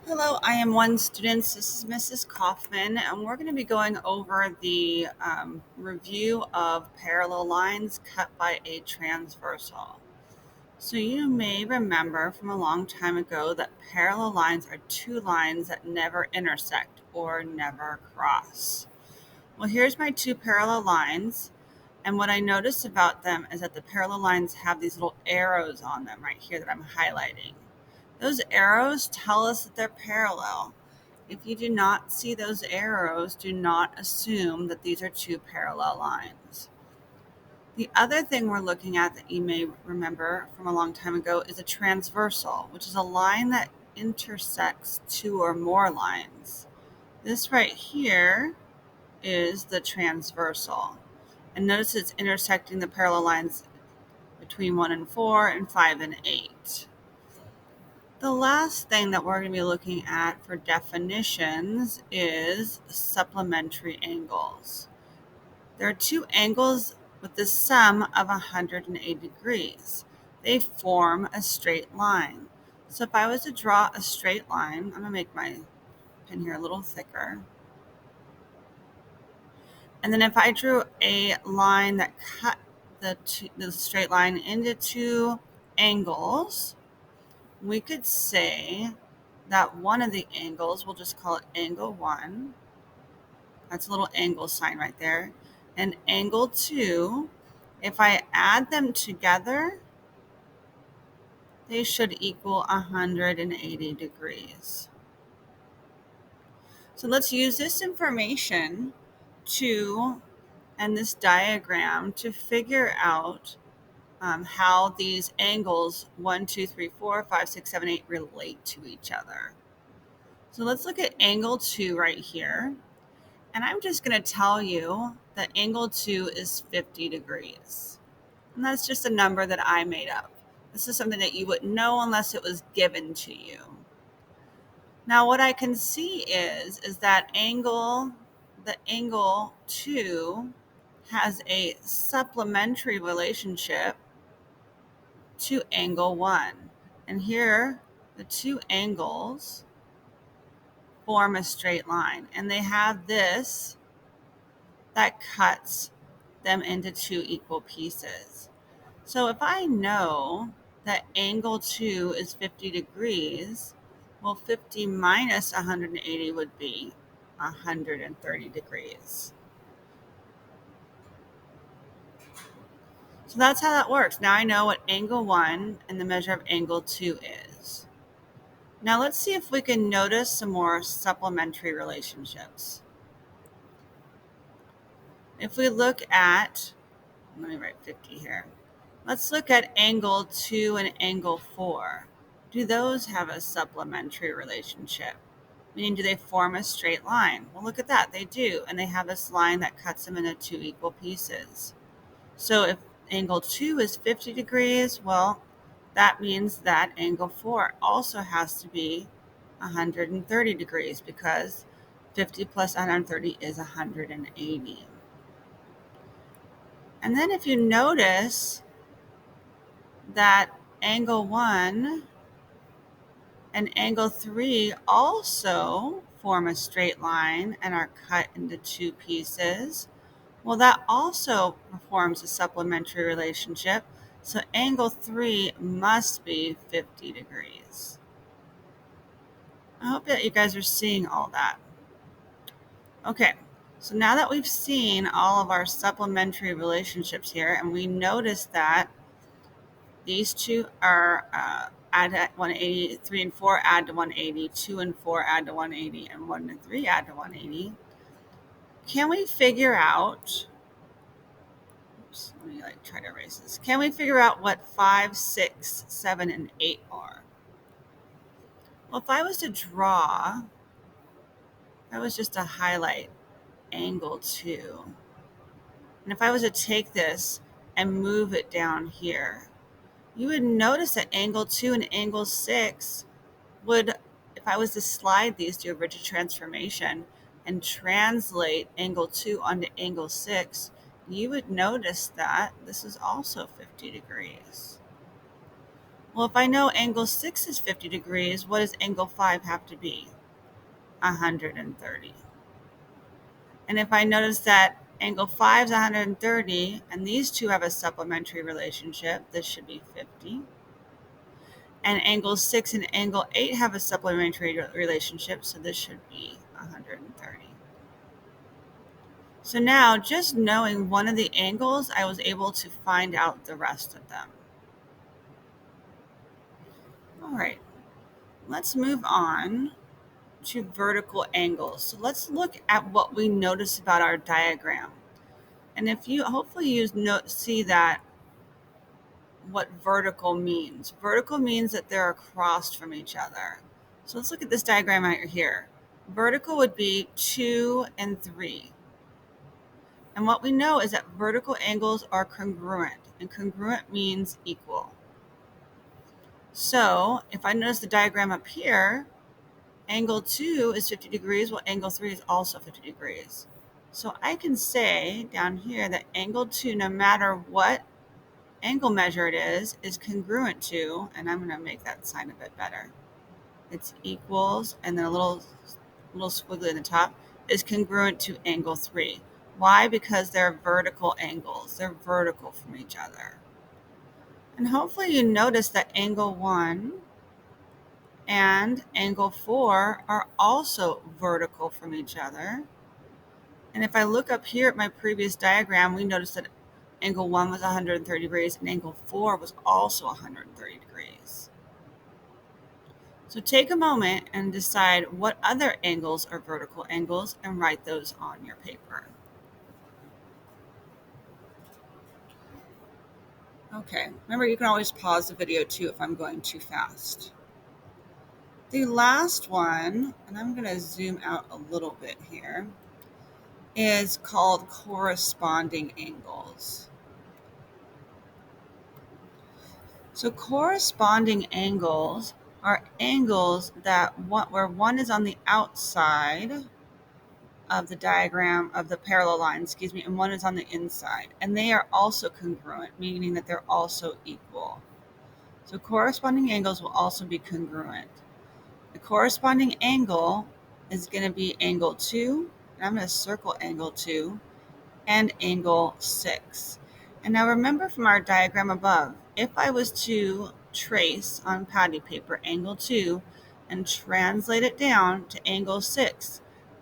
Hello, I am one student. This is Mrs. Kaufman, and we're going to be going over the review of parallel lines cut by a transversal. So you may remember from a long time ago that parallel lines are two lines that never intersect or never cross. Well, here's my two parallel lines, and what I noticed about them is that the parallel lines have these little arrows on them right here that I'm highlighting. Those arrows tell us that they're parallel. If you do not see those arrows, do not assume that these are two parallel lines. The other thing we're looking at that you may remember from a long time ago is a transversal, which is a line that intersects two or more lines. This right here is the transversal. And notice it's intersecting the parallel lines between 1 and 4 and 5 and 8. The last thing that we're going to be looking at for definitions is supplementary angles. There are two angles with the sum of 180 degrees. They form a straight line. So if I was to draw a straight line, I'm going to make my pen here a little thicker. And then if I drew a line that cut the straight line into two angles, we could say that one of the angles, we'll just call it angle 1. That's a little angle sign right there. And angle 2, if I add them together, they should equal 180 degrees. So let's use this information and this diagram to figure out how these angles 1, 2, 3, 4, 5, 6, 7, 8 relate to each other. So let's look at angle 2 right here. And I'm just going to tell you that angle 2 is 50 degrees. And that's just a number that I made up. This is something that you wouldn't know unless it was given to you. Now what I can see is that the angle 2 has a supplementary relationship to angle 1. And here the two angles form a straight line, and they have this that cuts them into two equal pieces. So if I know that angle 2 is 50 degrees, well, 50 minus 180 would be 130 degrees. So that's how that works. Now I know what angle 1 and the measure of angle 2 is. Now let's see if we can notice some more supplementary relationships. If we look at, let me write 50 here. Let's look at angle 2 and angle 4. Do those have a supplementary relationship? Meaning, do they form a straight line? Well, look at that. They do. And they have this line that cuts them into two equal pieces. So if angle 2 is 50 degrees, well, that means that angle 4 also has to be 130 degrees because 50 plus 130 is 180. And then if you notice that angle 1 and angle 3 also form a straight line and are cut into two pieces, well, that also performs a supplementary relationship. So angle 3 must be 50 degrees. I hope that you guys are seeing all that. Okay, so now that we've seen all of our supplementary relationships here, and we notice that these two are add at 180, 3 and 4 add to 180, 2 and 4 add to 180, and 1 and 3 add to 180. Can we figure out, let me try to erase this. Can we figure out what 5, 6, 7, and 8 are? Well, if I was to draw, that was just to highlight angle 2. And if I was to take this and move it down here, you would notice that angle 2 and angle 6 would, if I was to slide these to a rigid transformation and translate angle 2 onto angle 6, you would notice that this is also 50 degrees. Well, if I know angle 6 is 50 degrees, what does angle 5 have to be? 130. And if I notice that angle 5 is 130 and these two have a supplementary relationship, this should be 50. And angle 6 and angle 8 have a supplementary relationship, so this should be 130. So now, just knowing one of the angles, I was able to find out the rest of them. All right, let's move on to vertical angles. So let's look at what we notice about our diagram. And if you hopefully you see that what vertical means. Vertical means that they're across from each other. So let's look at this diagram right here. Vertical would be 2 and 3. And what we know is that vertical angles are congruent, and congruent means equal. So if I notice the diagram up here, angle 2 is 50 degrees, while angle 3 is also 50 degrees. So I can say down here that angle 2, no matter what angle measure it is congruent to, and I'm going to make that sign a bit better. It's equals, and then a little squiggly at the top, is congruent to angle 3. Why? Because they're vertical angles. They're vertical from each other. And hopefully you notice that angle 1 and angle 4 are also vertical from each other. And if I look up here at my previous diagram, we notice that angle 1 was 130 degrees and angle 4 was also 130 degrees. So take a moment and decide what other angles are vertical angles and write those on your paper. Okay, remember you can always pause the video too if I'm going too fast. The last one, and I'm going to zoom out a little bit here, is called corresponding angles. So corresponding angles are angles that where one is on the outside of the diagram of the parallel line, and one is on the inside. And they are also congruent, meaning that they're also equal. So corresponding angles will also be congruent. The corresponding angle is going to be angle 2, and I'm going to circle angle 2, and angle 6. And now remember from our diagram above, if I was to trace on patty paper angle 2 and translate it down to angle 6,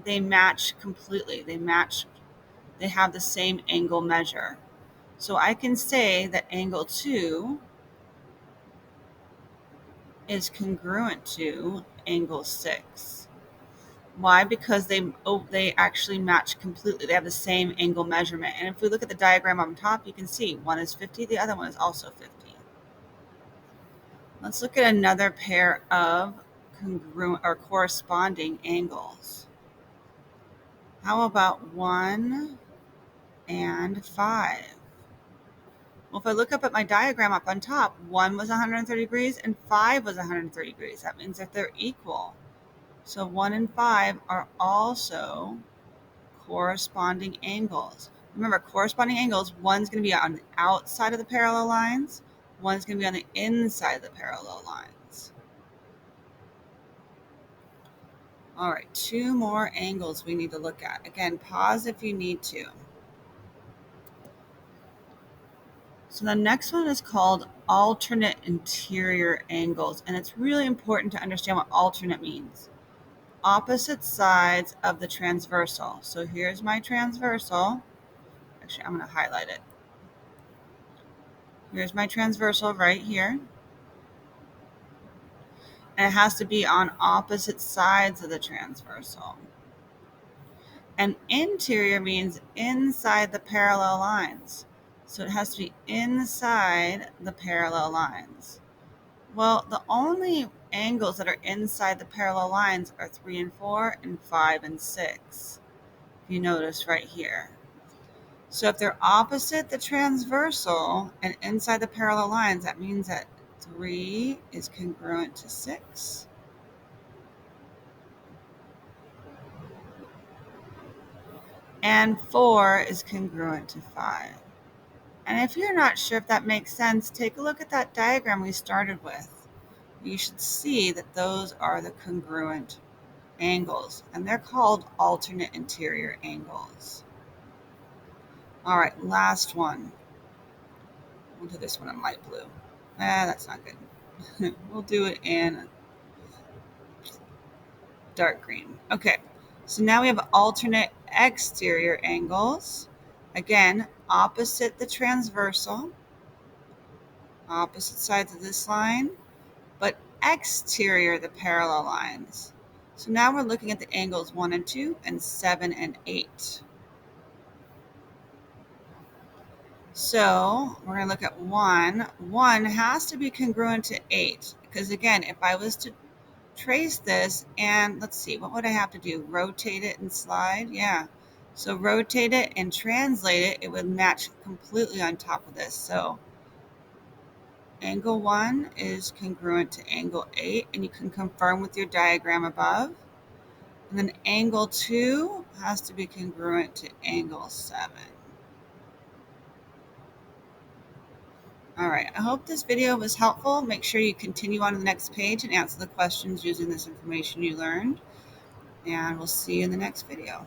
they match completely. They have the same angle measure. So I can say that angle 2 is congruent to angle 6. Why? Because they actually match completely. They have the same angle measurement. And if we look at the diagram on top, you can see one is 50, the other one is also 50. Let's look at another pair of congruent or corresponding angles. How about 1 and 5? Well, if I look up at my diagram up on top, 1 was 130 degrees and 5 was 130 degrees. That means that they're equal. So 1 and 5 are also corresponding angles. Remember, corresponding angles, one's going to be on the outside of the parallel lines, one's going to be on the inside of the parallel lines. All right, 2 more angles we need to look at. Again, pause if you need to. So the next one is called alternate interior angles, and it's really important to understand what alternate means. Opposite sides of the transversal. So here's my transversal. Actually, I'm going to highlight it. Here's my transversal right here. And it has to be on opposite sides of the transversal. And interior means inside the parallel lines. So it has to be inside the parallel lines. Well, the only angles that are inside the parallel lines are 3 and 4 and 5 and 6. If you notice right here. So if they're opposite the transversal and inside the parallel lines, that means that 3 is congruent to 6. And 4 is congruent to 5. And if you're not sure if that makes sense, take a look at that diagram we started with. You should see that those are the congruent angles, and they're called alternate interior angles. All right, last one. We'll do this one in light blue. That's not good. We'll do it in dark green. Okay, so now we have alternate exterior angles. Again, opposite the transversal, opposite sides of this line, but exterior the parallel lines. So now we're looking at the angles 1 and 2 and 7 and 8. So we're going to look at 1. 1 has to be congruent to 8 because, again, if I was to trace this and let's see, what would I have to do? Rotate it and slide? Yeah. So rotate it and translate it, it would match completely on top of this. So angle 1 is congruent to angle 8, and you can confirm with your diagram above. And then angle 2 has to be congruent to angle 7. All right, I hope this video was helpful. Make sure you continue on to the next page and answer the questions using this information you learned. And we'll see you in the next video.